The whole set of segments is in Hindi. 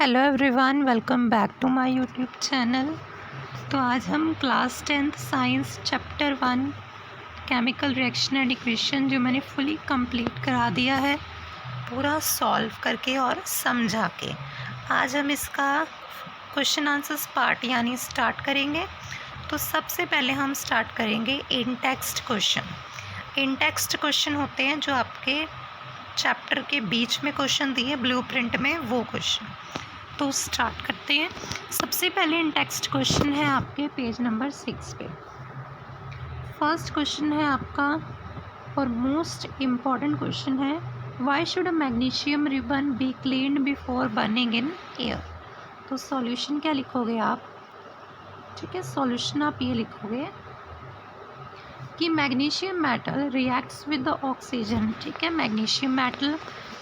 Hello everyone, welcome back to my YouTube channel. तो आज हम class 10th science chapter 1 chemical reaction and equation जो मैंने फुली कंप्लीट करा दिया है पूरा सॉल्व करके और समझा के आज हम इसका क्वेश्चन आंसर्स पार्ट यानी स्टार्ट करेंगे। तो सबसे पहले हम स्टार्ट करेंगे इन टेक्स्ट क्वेश्चन। इन टेक्स्ट क्वेश्चन होते हैं जो आपके चैप्टर के बीच में क्वेश्चन दिए ब्लूप्रिंट में, वो क्वेश्चन। तो स्टार्ट करते हैं। सबसे पहले इन टेक्स्ट क्वेश्चन है आपके पेज नंबर 6 पे। फर्स्ट क्वेश्चन है आपका और मोस्ट इम्पॉर्टेंट क्वेश्चन है, why should a magnesium ribbon be cleaned before burning in air. तो सॉल्यूशन क्या लिखोगे आप? ठीक है, सॉल्यूशन आप ये लिखोगे कि magnesium metal reacts with the oxygen. ठीक है, मैग्नीशियम मेटल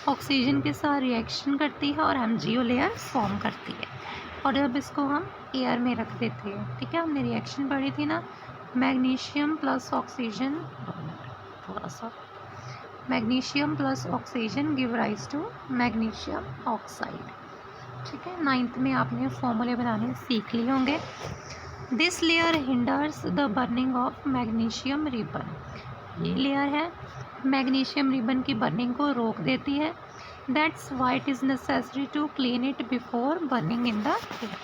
ऑक्सीजन के साथ रिएक्शन करती है और MgO लेयर फॉर्म करती है। और जब इसको हम एयर में रख देते हैं, ठीक है, हमने रिएक्शन पढ़ी थी ना, मैग्नीशियम प्लस ऑक्सीजन, थोड़ा सा magnesium plus oxygen give rise to magnesium oxide. ठीक है, 9th में आपने फॉर्मूले बनाने सीख लिए होंगे। This layer hinders the burning of magnesium ribbon. ये लेयर है मैग्नीशियम रिबन की बर्निंग को रोक देती है। That's why it is necessary to clean it before burning in the air.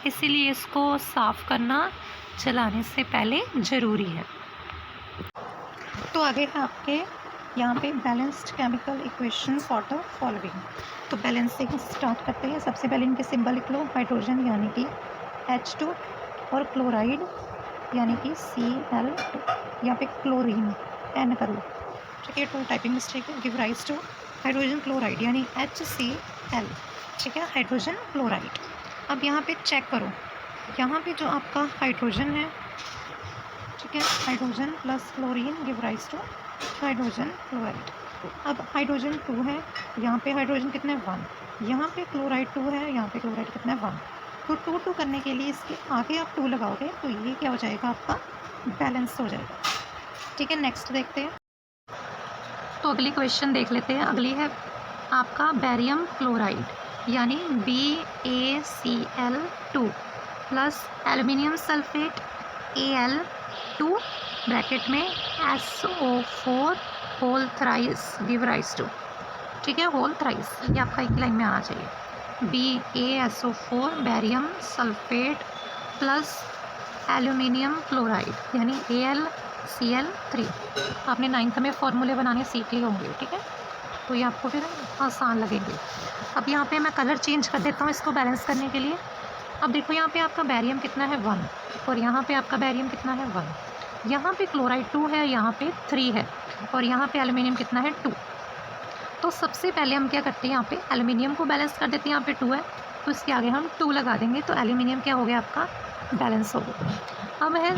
इसीलिए इसको साफ़ करना चलाने से पहले ज़रूरी है। तो आगे है आपके यहाँ पे balanced chemical equation for the following. तो बैलेंस से स्टार्ट करते हैं। सबसे पहले इनके सिंबल लिख लो, हाइड्रोजन यानी कि H2 और क्लोराइड यानी कि Cl2। यहाँ पे क्लोरीन N करो, ठीक है, 2 टाइपिंग मिस्टेक है। Give rise to hydrogen chloride यानी HCl। ठीक है, हाइड्रोजन क्लोराइड। अब यहाँ पे चेक करो, यहाँ पे जो आपका हाइड्रोजन है, ठीक है, hydrogen plus chlorine give rise to hydrogen chloride. अब हाइड्रोजन 2 है, यहाँ पे हाइड्रोजन कितना है 1, यहाँ पे क्लोराइड 2 है, यहाँ पे क्लोराइड कितना है 1। तो 2 करने के लिए इसके आगे आप 2 लगाओगे तो ये क्या हो जाएगा, आपका बैलेंस हो जाएगा। ठीक है, नेक्स्ट देखते हैं। तो अगली क्वेश्चन देख लेते हैं। अगली है आपका बैरियम क्लोराइड यानी BaCl2 plus aluminium sulphate Al2 bracket में SO4 whole thrice give rise to. ठीक है, होल थ्राइस ये आपका एक लाइन में आना चाहिए। BaSO4 barium sulphate plus aluminium chloride यानी AlCl3। आपने 9th में फॉर्मूले बनाने सीख लिए होंगे, ठीक है, तो ये आपको फिर आसान लगेंगे। अब यहाँ पे मैं कलर चेंज कर देता हूँ इसको बैलेंस करने के लिए। अब देखो यहाँ पे आपका बैरियम कितना है 1 और यहाँ पे आपका बैरियम कितना है 1। यहाँ पे क्लोराइड 2 है, यहाँ पे 3 है और यहाँ पे एल्युमिनियम कितना है 2। तो सबसे पहले हम क्या करते हैं, यहाँ पे एल्युमिनियम को बैलेंस कर देते हैं। यहाँ पे 2 है तो इसके आगे हम 2 लगा देंगे तो एल्युमिनियम क्या हो गया, आपका बैलेंस हो गया। अब है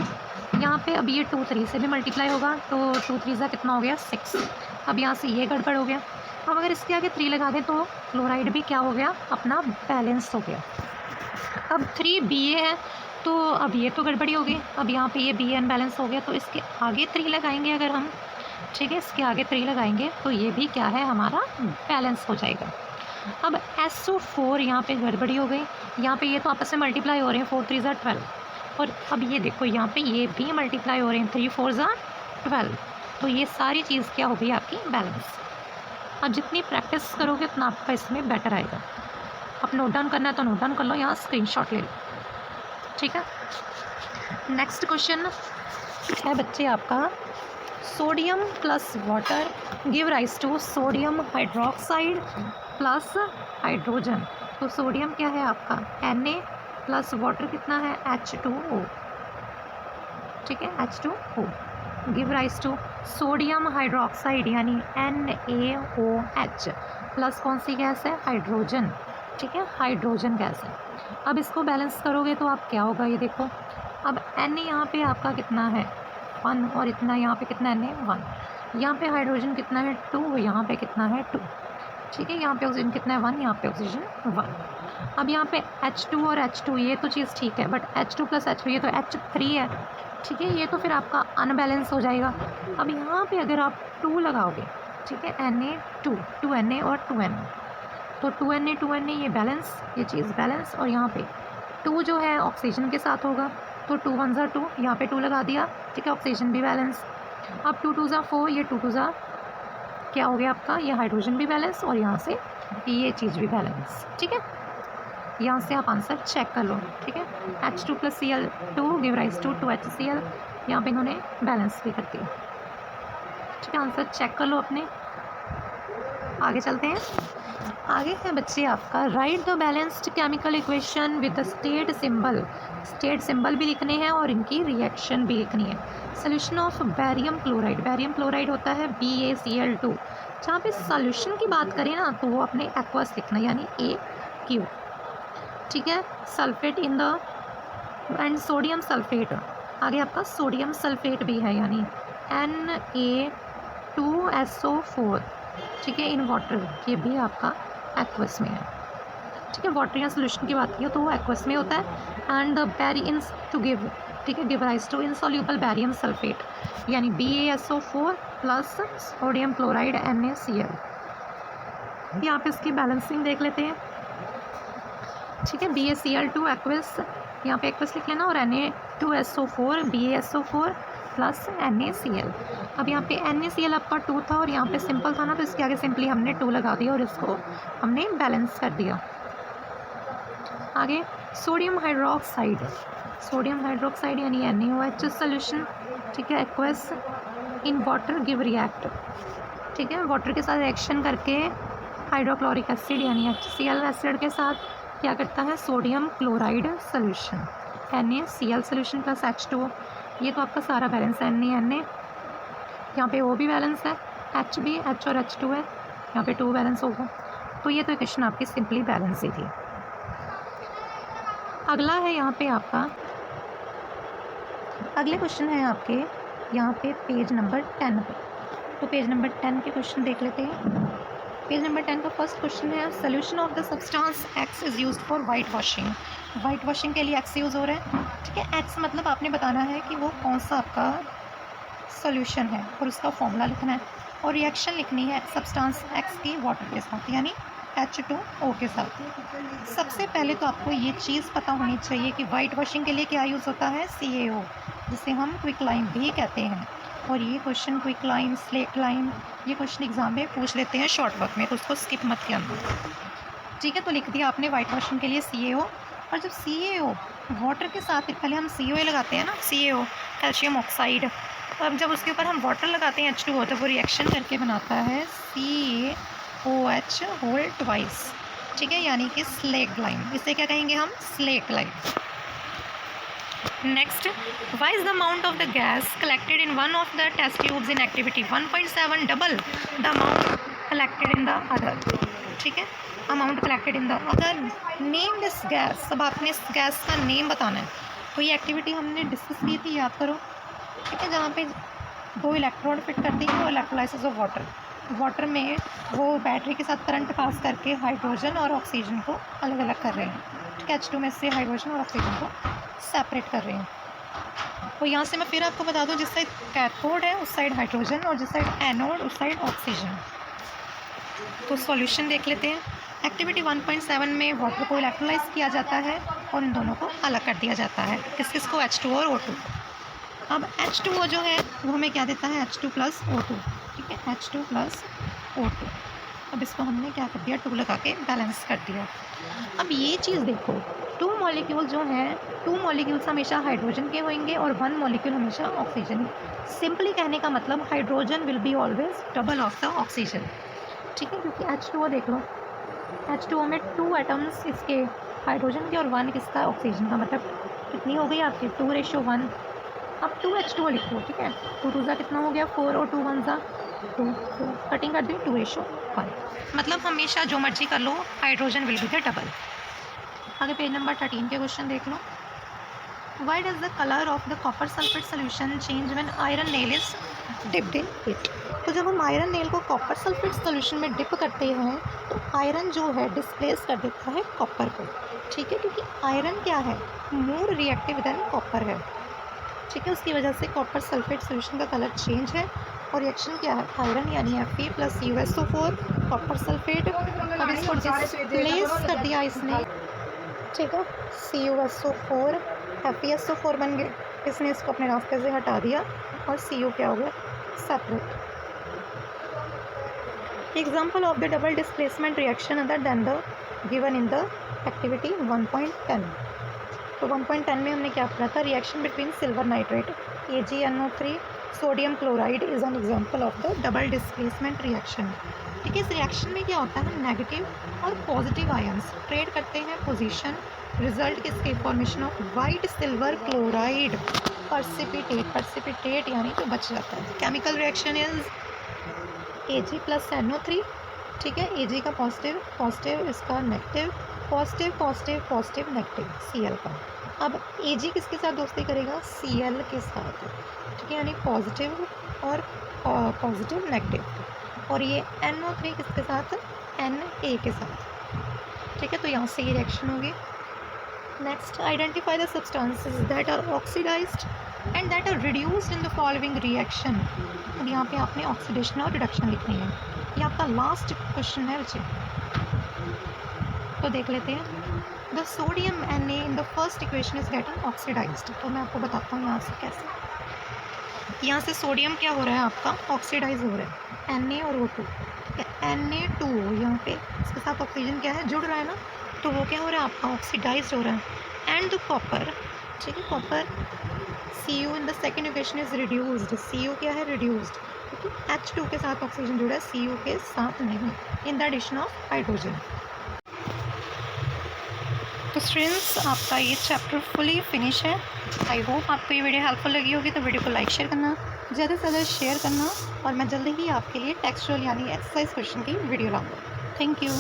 यहाँ पे, अब ये 2 3 से भी मल्टीप्लाई होगा तो 2 3 का कितना हो गया 6। अब यहाँ से ये गड़बड़ हो गया। अब अगर इसके आगे 3 लगा दें तो क्लोराइड भी क्या हो गया, अपना बैलेंस हो गया। अब 3 Ba है तो अब ये तो गड़बड़ी हो गई। अब यहाँ पे ये Bn बैलेंस हो गया तो इसके आगे 3 लगाएंगे अगर हम, ठीक है, इसके आगे 3 लगाएंगे तो ये भी क्या है, हमारा बैलेंस हो जाएगा। अब SO4 यहाँ पे गड़बड़ी हो गई। यहाँ पे ये तो आपस में मल्टीप्लाई हो रहे हैं, 4 3 12 और अब ये देखो यहाँ पे ये भी मल्टीप्लाई हो रहे हैं, 3 4 12। तो ये सारी चीज़ क्या हो गई, आपकी बैलेंस। अब जितनी प्रैक्टिस करोगे उतना आपका इसमें बेटर आएगा। आप नोट डाउन करना है तो नोट डाउन कर लो, यहाँ स्क्रीनशॉट ले लो, ठीक है। नेक्स्ट क्वेश्चन है बच्चे आपका, sodium plus water give rise to sodium hydroxide plus hydrogen. तो सोडियम क्या है आपका Na प्लस वाटर कितना है H2O। ठीक है, H2O give rise to sodium hydroxide यानी NaOH प्लस कौन सी गैस है, हाइड्रोजन। ठीक है, हाइड्रोजन गैस है। अब इसको बैलेंस करोगे तो आप क्या होगा, ये देखो। अब Na यहाँ पे आपका कितना है 1 और इतना यहाँ पे कितना Na 1। यहाँ पे हाइड्रोजन कितना है 2, यहाँ पे कितना है 2। ठीक है, यहाँ पे ऑक्सीजन कितना है 1, यहाँ पे ऑक्सीजन 1। अब यहाँ पे H2 और H2 ये तो चीज़ ठीक है, बट H2 प्लस H2 ये तो H3 है। ठीक है, ये तो फिर आपका अनबैलेंस हो जाएगा। अब यहाँ पे अगर आप 2 लगाओगे, ठीक है, Na 2 2 Na और 2 Na तो 2Na ये बैलेंस, ये चीज़ बैलेंस, और यहाँ पे 2 जो है ऑक्सीजन के साथ होगा, तो 2 1 ज़ा 2, यहाँ पे 2 लगा दिया, ठीक है, ऑक्सीजन भी बैलेंस। अब 2 2 ज़ा 4, ये 2 2 ज़ा क्या हो गया आपका, ये हाइड्रोजन भी बैलेंस और यहाँ से ये चीज़ भी बैलेंस, ठीक है। यहाँ से आप आंसर चेक कर लो, ठीक है। H2 + Cl2 give rise to 2HCl, यहाँ पे इन्होंने बैलेंस भी कर दिया, ठीक है। आंसर चेक कर लो अपने। आगे चलते हैं। आगे है बच्चे आपका right the balanced chemical equation with the state symbol. State symbol भी लिखने हैं और इनकी रिएक्शन भी लिखनी है। Solution of barium chloride, barium chloride होता है BaCl2। जहाँ पे सोल्यूशन की बात करें ना तो वो अपने एक्वस लिखना, यानी AQ, ठीक है। Sulphate in the end sodium sulphate, आगे आपका सोडियम सल्फेट भी है, यानी Na2SO4, ठीक है, इन वाटर, ये भी आपका एक्वस में है, ठीक है। वाटर या सोल्यूशन की बात की तो वो एक्वस में होता है। And the bariums to give, ठीक है, give rise to insoluble barium sulphate, यानी BaSO4 + सोडियम क्लोराइड NaCl। यहाँ पे इसकी बैलेंसिंग देख लेते हैं, ठीक है। BaCl2 एक्वस, यहाँ पे एक्वस लिख लेना, और Na2SO4 BaSO4 + NaCl। अब यहाँ पे NaCl आपका 2 था और यहाँ पे सिंपल था ना, तो इसके आगे सिंपली हमने 2 लगा दिया और इसको हमने बैलेंस कर दिया। आगे सोडियम हाइड्रोक्साइड, सोडियम हाइड्रोक्साइड यानी NaOH सोल्यूशन, ठीक है, aqueous in water give react, ठीक है। वाटर के साथ रिएक्शन करके हाइड्रोक्लोरिक एसिड यानी HCl एसिड के साथ क्या करता है, sodium chloride solution, NaCl solution + H2O। ये तो आपका सारा बैलेंस है, Na, यहाँ पे O भी बैलेंस है, H भी, H और H2 है, यहाँ पे 2 बैलेंस होगा। तो ये तो इक्वेशन आपकी सिंपली बैलेंस ही थी। अगला है यहाँ पे आपका, अगले क्वेश्चन है आपके यहाँ पे पेज नंबर 10 पे। तो पेज नंबर 10 के क्वेश्चन देख लेते हैं। पेज नंबर 10 का फर्स्ट क्वेश्चन है solution of the substance X is used for white washing. White washing के लिए X यूज़ हो रहा है, ठीक है। X मतलब आपने बताना है कि वो कौन सा आपका सोल्यूशन है और उसका फॉर्मूला लिखना है, और रिएक्शन लिखनी है सब्सटेंस X की वाटर के साथ, यानी H2O के साथ। सबसे पहले तो आपको ये चीज़ पता होनी चाहिए कि वाइट वॉशिंग के लिए क्या यूज़ होता है, CaO, जिसे हम क्विक लाइम भी कहते हैं। और ये question quick lime, slate lime, ये क्वेश्चन एग्जाम में पूछ लेते हैं शॉर्ट वर्क में, तो उसको स्किप मत करना, ठीक है। तो लिख दिया आपने वाइट वॉशिंग के लिए CaO। और जब CaO वाटर के साथ, पहले हम CoA लगाते हैं ना, CaO कैल्शियम ऑक्साइड, अब जब उसके ऊपर हम वाटर लगाते हैं H2O, तो वो रिएक्शन करके बनाता है CaOH होल ट्वाइस, ठीक है, यानी कि स्लेट लाइम। इसे क्या कहेंगे हम, slaked lime. Next, why is the amount of the gas collected in one of the test tubes in activity 1.7 double the amount collected in the other, ठीक है। Amount collected in the other, name this gas. अब आपने इस गैस का नेम बताना है। तो ये एक्टिविटी हमने डिस्कस की थी, याद करो, ठीक है, जहाँ पे 2 इलेक्ट्रोड फिट करती है और इलेक्ट्रोलाइसिस ऑफ वाटर, वाटर में वो बैटरी के साथ करंट पास करके हाइड्रोजन और ऑक्सीजन को अलग अलग कर रहे हैं, ठीक है। H2 में से हाइड्रोजन और ऑक्सीजन को सेपरेट कर रहे हैं। तो यहाँ से मैं फिर आपको बता दूँ, जिस साइड कैथोड है उस साइड हाइड्रोजन, और जिस साइड एनोड उस साइड ऑक्सीजन। तो सॉल्यूशन देख लेते हैं। एक्टिविटी 1.7 में वाटर को इलेक्ट्रोलाइज किया जाता है और इन दोनों को अलग कर दिया जाता है, किसको, H2O और O2। अब H2O जो है वो हमें क्या देता है, H2 + O2, ठीक है, H2 + O2। अब इसको हमने क्या कर दिया, 2 लगा के बैलेंस कर दिया। अब ये चीज़ देखो, 2 मॉलिक्यूल जो हैं, 2 मॉलिक्यूल्स हमेशा हाइड्रोजन के होंगे और 1 मॉलिक्यूल हमेशा ऑक्सीजन। सिंपली कहने का मतलब hydrogen will be always double of the oxygen, ठीक है, क्योंकि H2O देख लो, H2O में 2 एटम्स इसके हाइड्रोजन के और 1 किसका, ऑक्सीजन का। मतलब कितनी हो गई आपकी, 2:1। अब 2H2O लिखो, ठीक है, 2 2 कितना हो गया, 4, और 2 1 2, कटिंग कर दी 2:1। मतलब हमेशा जो मर्जी कर लो, hydrogen will be the double. आगे पेज नंबर 13 के क्वेश्चन देख लो। Why does the colour of the copper sulphate solution change when iron nail is dipped in it. तो जब हम आयरन नेल को कॉपर सल्फेट सोल्यूशन में डिप करते हैं तो आयरन जो है डिस्प्लेस कर देता है कॉपर को, ठीक है, क्योंकि आयरन क्या है, मोर रिएक्टिव देन कॉपर है, ठीक है। उसकी वजह से कॉपर सल्फेट सोल्यूशन का कलर चेंज है और रिएक्शन क्या है, आयरन यानी Fe plus CuSO4 copper sulphate. अब इसको डिस्प्लेस कर दिया इसने, ठीक है, CuSO4 FeSO4 बन गए, इसने इसको अपने रास्ते से हटा दिया और Cu क्या हो गया, separate. Example of the double displacement reaction other than the given in the activity 1.10। तो 1.10 में हमने क्या पढ़ा था, reaction between silver nitrate AgNO3 sodium chloride is an example of the double displacement reaction. ठीक है, इस रिएक्शन में क्या होता है, नेगेटिव और पॉजिटिव आयंस ट्रेड करते हैं पोजीशन, रिजल्ट किसके, formation of white silver chloride precipitate यानी तो बच जाता है। Chemical reaction is Ag plus NO3, ठीक है, Ag का पॉजिटिव इसका नेगेटिव, पॉजिटिव नेगेटिव Cl का। अब Ag किसके साथ दोस्ती करेगा, Cl के साथ, ठीक है, यानी पॉजिटिव और पॉजिटिव नेगेटिव। और ये NO3 किसके साथ, Na के साथ, ठीक है, तो यहाँ से ये रिएक्शन होगी। Next, identify the substances that are oxidised and that are reduced in the following reaction. अब यहाँ पे आपने ऑक्सीडेशन और रिडक्शन लिखनी है, ये आपका लास्ट क्वेश्चन है बच्चे। तो देख लेते हैं, the sodium Na in the first equation is getting oxidised. तो मैं आपको बताता हूँ यहाँ से कैसे। यहाँ से सोडियम क्या हो रहा है आपका, ऑक्सीडाइज हो रहा है, Na और O2, Na2 यहाँ पे इसके साथ ऑक्सीजन क्या है, जुड़ रहा है ना, तो वो क्या हो रहा है आपका, ऑक्सीडाइज हो रहा है। एंड द कॉपर, ठीक है, copper Cu in the second equation is reduced, Cu क्या है, रिड्यूस्ड, क्योंकि H2 के साथ ऑक्सीजन जुड़ा है, Cu के साथ नहीं, in the addition of hydrogen. तो स्टूडेंट्स, आपका ये चैप्टर फुली फिनिश है। आई होप आपको ये वीडियो हेल्पफुल लगी होगी, तो वीडियो को लाइक शेयर करना, ज़्यादा से ज़्यादा शेयर करना, और मैं जल्दी ही आपके लिए टेक्सचुअल यानी एक्सरसाइज क्वेश्चन की वीडियो लाऊंगा। Thank you.